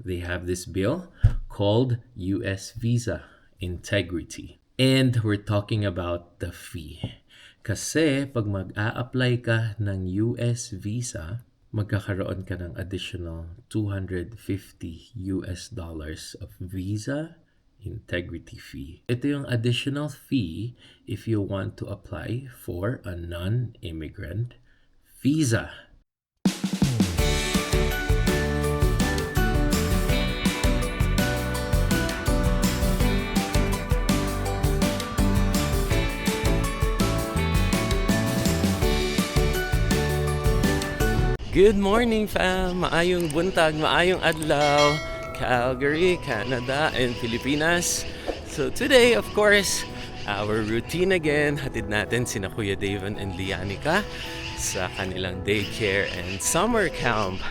They have this bill called US Visa Integrity. And we're talking about the fee. Kasi pag mag-a-apply ka ng US Visa, magkakaroon ka ng additional $250 of Visa integrity fee. Ito yung additional fee if you want to apply for a non-immigrant visa. Good morning, fam! Maayong buntag, maayong adlaw, Calgary, Canada, and Pilipinas. So today, of course, our routine again, hatid natin sina Kuya Davan and Lianica sa kanilang daycare and summer camp.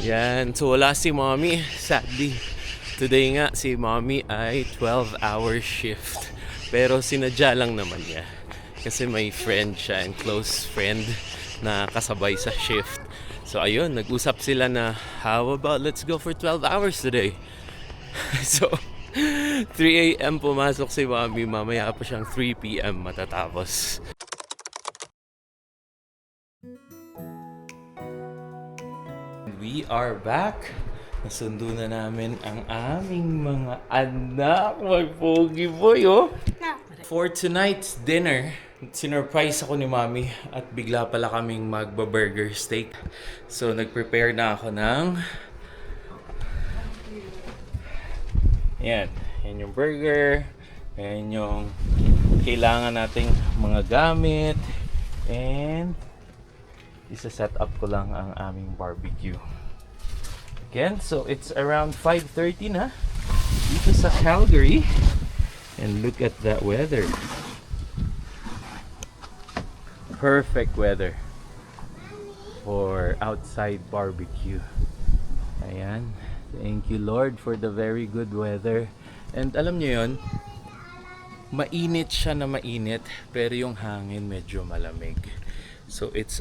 Yan, so wala si Mommy, sadly. Today nga, si Mommy ay 12-hour shift. Pero sinadya lang naman niya. Kasi may friend siya and close friend na kasabay sa shift. So ayun, nag-usap sila na how about let's go for 12 hours today. So 3 a.m. pumasok si Mommy, mamaya pa siyang 3 p.m. matatapos. We are back. Nasundo na namin ang aming mga anak. Mag-pogi boy, oh! For tonight's dinner, sinurprise ako ni Mommy at bigla pala kaming magba-burger steak. So, nag-prepare na ako ng... Yan yung burger. Yan yung kailangan nating mga gamit. And isa-set up ko lang ang aming barbecue. Again, so it's around 5:30 na dito sa Calgary. And look at that weather. Perfect weather for outside barbecue. Ayan. Thank you, Lord, for the very good weather. And alam niyo yon, mainit siya na mainit, pero yung hangin medyo malamig. So it's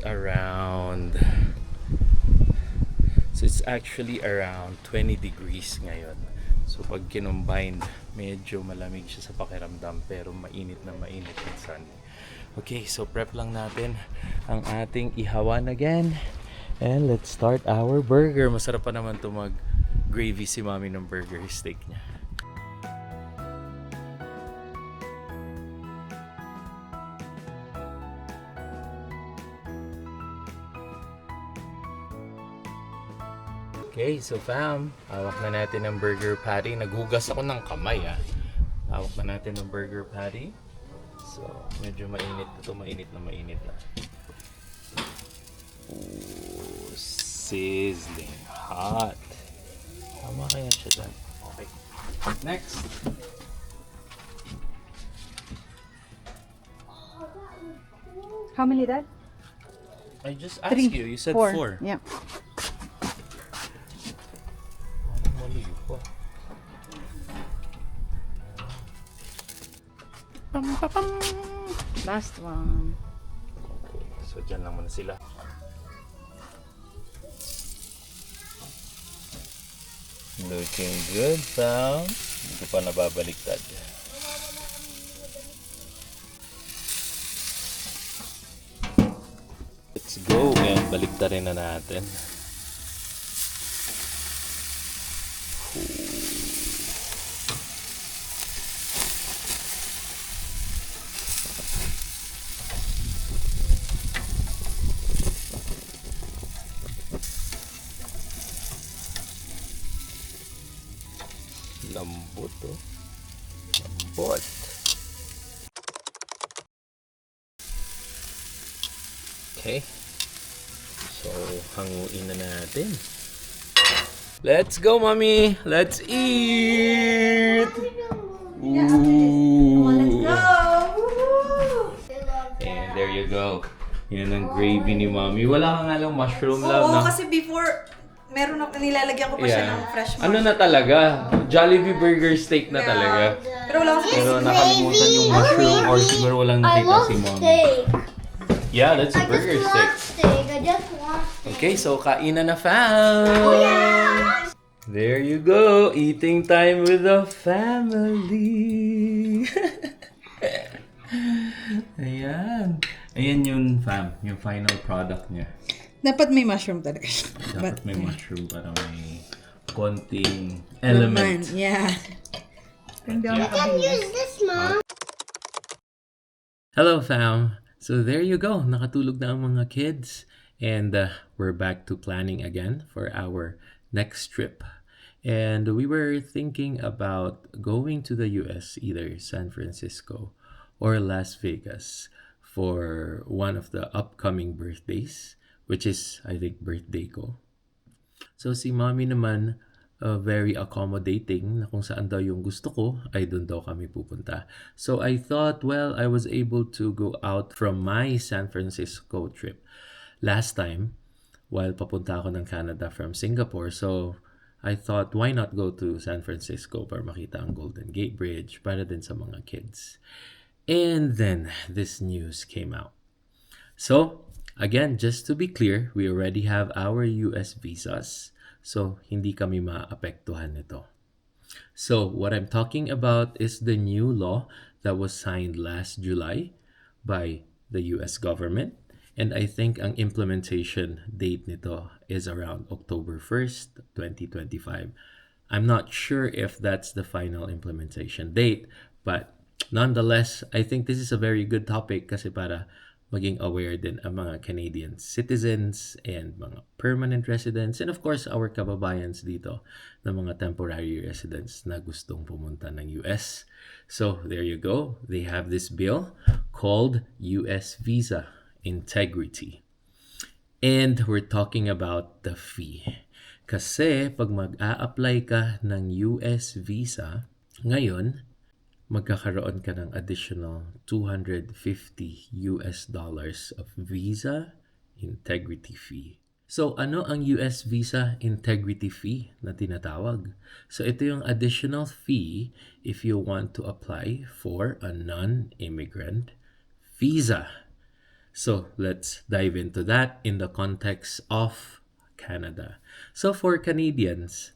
actually around 20 degrees ngayon. So pag kinumbined, medyo malamig siya sa pakiramdam pero mainit na mainit minsan. Okay, so prep lang natin ang ating ihawan again. And let's start our burger. Masarap pa naman to mag-gravy si Mommy ng burger steak niya. Okay, so fam, hawak na natin ang burger patty. Naghugas ako ng kamay, ah. Hawak na natin ang burger patty. So, medyo mainit ito, mainit na. Ooh, sizzling hot. Tama kaya siya dyan. Okay. Next. How many, Dad? I just asked you. You said 4. Yeah. Last one. Okay, so dyan lang muna sila. Looking good, fam. Hindi ko pa nababaliktad. Let's go and baliktarin na natin. Lambot, oh. Lambot. Okay. So, hanguin na natin. Let's go, Mommy! Let's eat! Ooh! Let's go! And there you go. Yan ang gravy ni Mommy. Wala ka nga lang mushroom, love, Oo, no? kasi before, meron ako, nilalagyan ko pa siya ng fresh Ano na talaga? Jollibee burger steak na talaga. Pero wala kasi Pero nakalimutan yung mushroom or siguro walang I nakita love si Mommy. steak. Yeah, that's a I burger just steak. love steak. I I just want Okay, so kainan na, fam! There you go, eating time with the family. Ayan. Ayan yung fam, yung final product niya. Dapat may mushroom talaga. Dapat may mushroom para may konting Laman, element. yeah. Hindi ako can use this, Mom. Hello, fam. So there you go. Nakatulog na ang mga kids. And we're back to planning again for our next trip. And we were thinking about going to the US, either San Francisco or Las Vegas, for one of the upcoming birthdays, which is, I think, birthday ko. So si mommy naman, very accommodating na kung saan daw yung gusto ko, ay doon daw kami pupunta. So I thought, well, I was able to go out from my San Francisco trip last time while papunta ako ng Canada from Singapore. So I thought, why not go to San Francisco para makita ang Golden Gate Bridge para din sa mga kids. And then this news came out. So, again, just to be clear, we already have our US visas. So, hindi kami maapektuhan nito. So, what I'm talking about is the new law that was signed last July by the US government. And I think ang implementation date nito is around October 1st, 2025. I'm not sure if that's the final implementation date, but nonetheless, I think this is a very good topic kasi para maging aware din ang mga Canadian citizens and mga permanent residents and of course our kababayans dito na mga temporary residents na gustong pumunta ng US. So there you go. They have this bill called US Visa Integrity. And we're talking about the fee. Kasi pag mag-a-apply ka ng US visa, ngayon, magkakaroon ka ng additional $250 of visa integrity fee. So, ano ang US visa integrity fee na tinatawag? So, ito yung additional fee if you want to apply for a non-immigrant visa. So, let's dive into that in the context of Canada. So, for Canadians,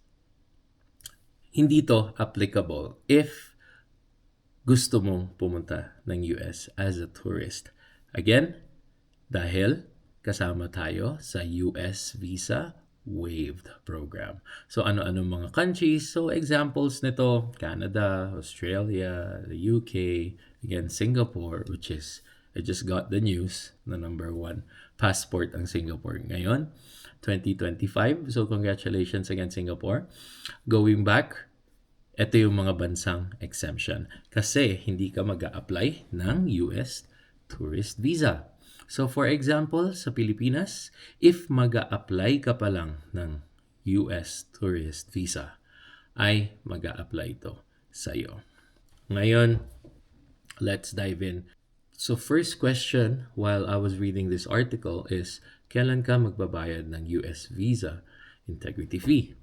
hindi to applicable if gusto mong pumunta ng US as a tourist. Again, dahil kasama tayo sa US Visa Waived Program. So ano-ano mga countries? So examples nito, Canada, Australia, the UK, again Singapore, which is, I just got the news na number 1 passport ang Singapore ngayon, 2025. So congratulations again Singapore. Going back, ito yung mga bansang exemption kasi hindi ka mag-a-apply ng US tourist visa. So for example, sa Pilipinas, if mag-a-apply ka pa lang ng US tourist visa, ay mag-a-apply ito sa'yo. Ngayon, let's dive in. So first question while I was reading this article is, kailan ka magbabayad ng US visa integrity fee?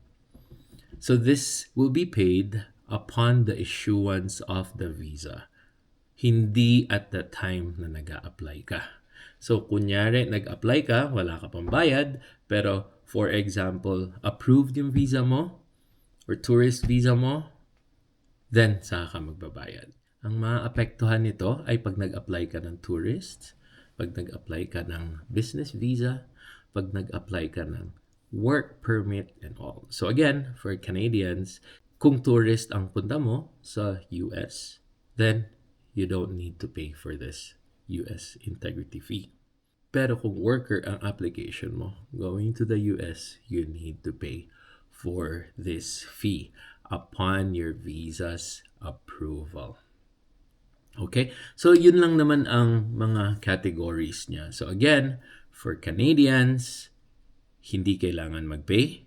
So this will be paid upon the issuance of the visa. Hindi at the time na nag-a-apply ka. So kunyari nag-apply ka, wala ka pang bayad, pero for example, approved yung visa mo or tourist visa mo, then saka ka magbabayad. Ang maapektuhan nito ay pag nag-apply ka ng tourist, pag nag-apply ka ng business visa, pag nag-apply ka ng work permit and all. So again, for Canadians, kung tourist ang punta mo sa US, then you don't need to pay for this US integrity fee. Pero kung worker ang application mo, going to the US, you need to pay for this fee upon your visa's approval. Okay? So yun lang naman ang mga categories niya. So again, for Canadians, hindi kailangan mag-pay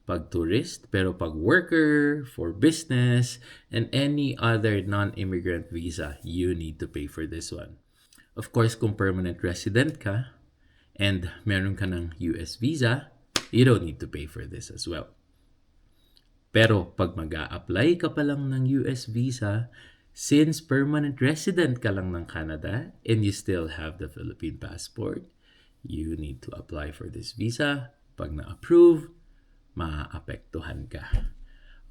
pag tourist, pero pag worker, for business, and any other non-immigrant visa, you need to pay for this one. Of course, kung permanent resident ka, and meron ka ng US visa, you don't need to pay for this as well. Pero pag mag-a-apply ka pa lang ng US visa, since permanent resident ka lang ng Canada, and you still have the Philippine passport, you need to apply for this visa. Pag na-approve, maapektuhan ka.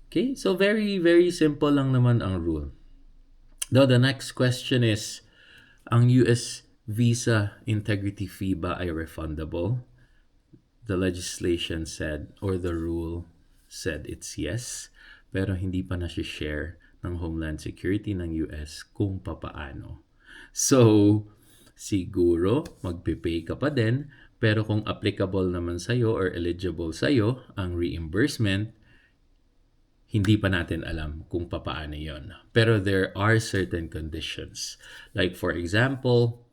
Okay, so very, very simple lang naman ang rule. Now, the next question is, ang US visa integrity fee ba ay refundable? The legislation said, or the rule said it's yes, pero hindi pa na-share ng Homeland Security ng US kung papaano. So, siguro magpipay ka pa din, pero kung applicable naman sa'yo or eligible sa'yo ang reimbursement, hindi pa natin alam kung papaano yon. Pero there are certain conditions. Like for example,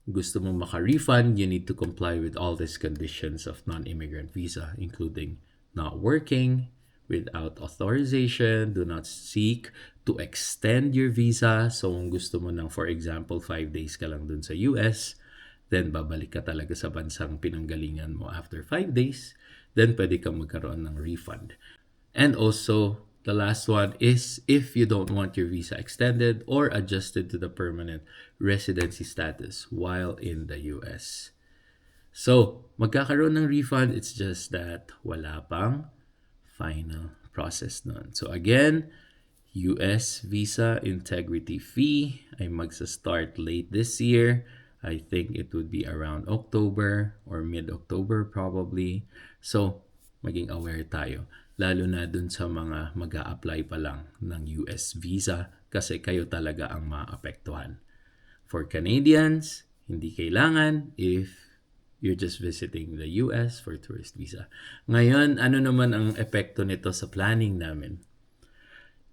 gusto mong maka-refund, you need to comply with all these conditions of non-immigrant visa, including not working, without authorization, do not seek to extend your visa. So kung gusto mo ng, for example, 5 days ka lang dun sa US, then babalik ka talaga sa bansang pinanggalingan mo after 5 days, then pwede kang magkaroon ng refund. And also, the last one is if you don't want your visa extended or adjusted to the permanent residency status while in the US. So, magkakaroon ng refund, it's just that wala pang final process nun. So again, US visa integrity fee ay magsa-start late this year. I think it would be around October or mid-October probably. So, maging aware tayo. Lalo na dun sa mga mag-a-apply pa lang ng US visa kasi kayo talaga ang maapektuhan. For Canadians, hindi kailangan if you're just visiting the US for tourist visa. Ngayon, ano naman ang epekto nito sa planning namin?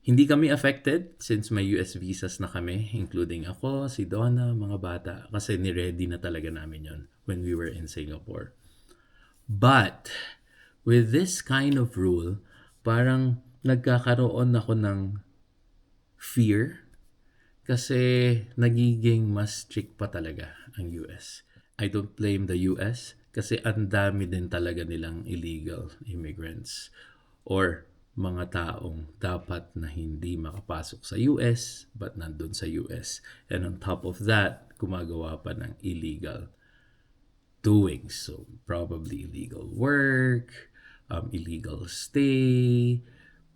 Hindi kami affected since may US visas na kami, including ako, si Donna, mga bata, kasi ni-ready na talaga namin yon when we were in Singapore. But, with this kind of rule, parang nagkakaroon ako ng fear kasi nagiging mas strict pa talaga ang US. I don't blame the US kasi ang dami din talaga nilang illegal immigrants or mga taong dapat na hindi makapasok sa US but nandun sa US. And on top of that, gumagawa pa ng illegal doings. So, probably illegal work, illegal stay,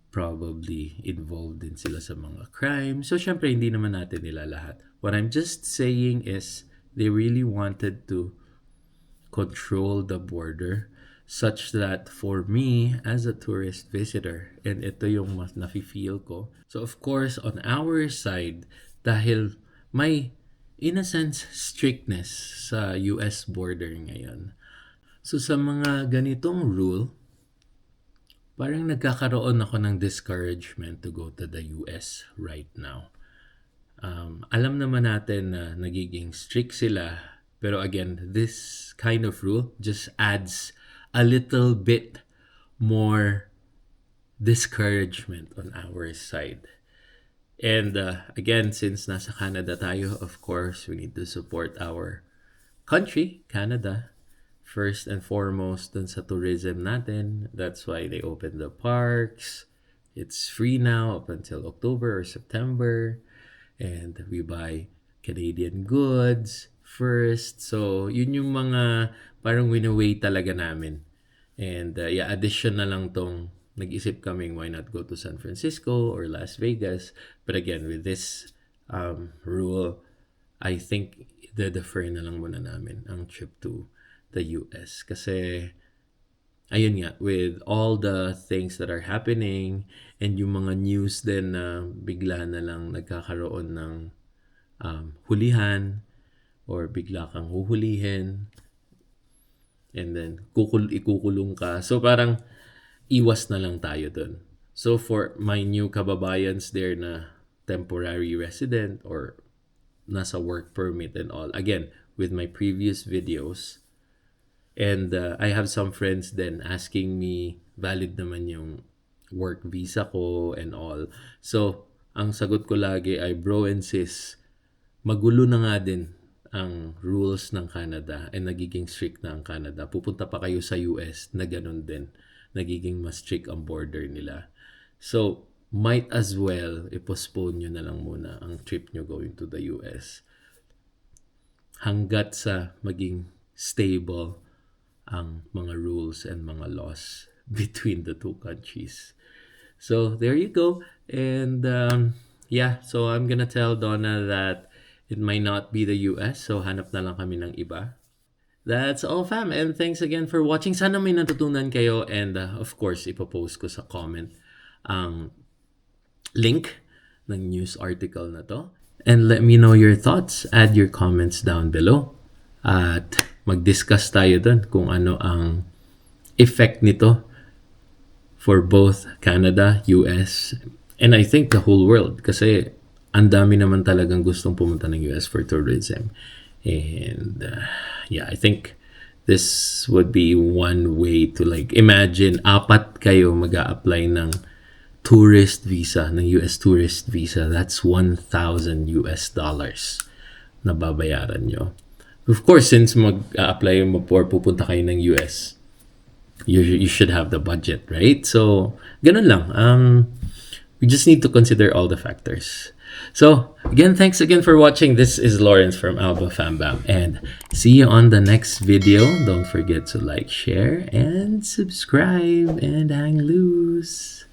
probably involved din sila sa mga crime. So, syempre, hindi naman natin nila lahat. What I'm just saying is, they really wanted to control the border such that for me, as a tourist visitor, and ito yung mas nafe-feel ko. So, of course, on our side, dahil may in a sense, strictness sa US border ngayon. So sa mga ganitong rule, parang nagkakaroon ako ng discouragement to go to the US right now. Alam naman natin na nagiging strict sila, pero again, this kind of rule just adds a little bit more discouragement on our side. And again, since nasa Canada tayo, of course, we need to support our country, Canada, first and foremost dun sa tourism natin. That's why they opened the parks. It's free now up until October or September. And we buy Canadian goods first. So, yun yung mga parang winaway talaga namin. And addition na lang tong nag-isip kaming why not go to San Francisco or Las Vegas. But again, with this rule, I think defer na lang muna namin ang trip to the US. Kasi, ayun nga, with all the things that are happening and yung mga news din na bigla na lang nagkakaroon ng hulihan or bigla kang huhulihin and then ikukulong ka. So, parang iwas na lang tayo dun. So for my new kababayans there na temporary resident or nasa work permit and all, again, with my previous videos, and I have some friends then asking me, valid naman yung work visa ko and all. So, ang sagot ko lagi ay, bro and sis, magulo na nga din ang rules ng Canada and nagiging strict na ang Canada. Pupunta pa kayo sa US na ganun din. Nagiging mas strict ang border nila. So, might as well i-postpone nyo na lang muna ang trip nyo going to the US. Hanggat sa maging stable ang mga rules and mga laws between the two countries. So there you go. And yeah, so I'm gonna tell Donna that it might not be the US, so hanap na lang kami ng iba. That's all, fam. And thanks again for watching. Sana may natutunan kayo. And of course, ipopost ko sa comment ang link ng news article na to. And let me know your thoughts. Add your comments down below. At mag-discuss tayo dun kung ano ang effect nito for both Canada, US, and I think the whole world. Kasi ang dami naman talagang gustong pumunta ng US for tourism. And yeah, I think this would be one way to like imagine apat kayo mag-a-apply ng tourist visa, ng US tourist visa. That's $1,000 na babayaran nyo. Of course, since mag-a-apply mo or pupunta kayo ng US, you should have the budget, right? So, ganun lang. We just need to consider all the factors. So, again, thanks again for watching. This is Lawrence from Alba Fambam. And see you on the next video. Don't forget to like, share, and subscribe. And hang loose.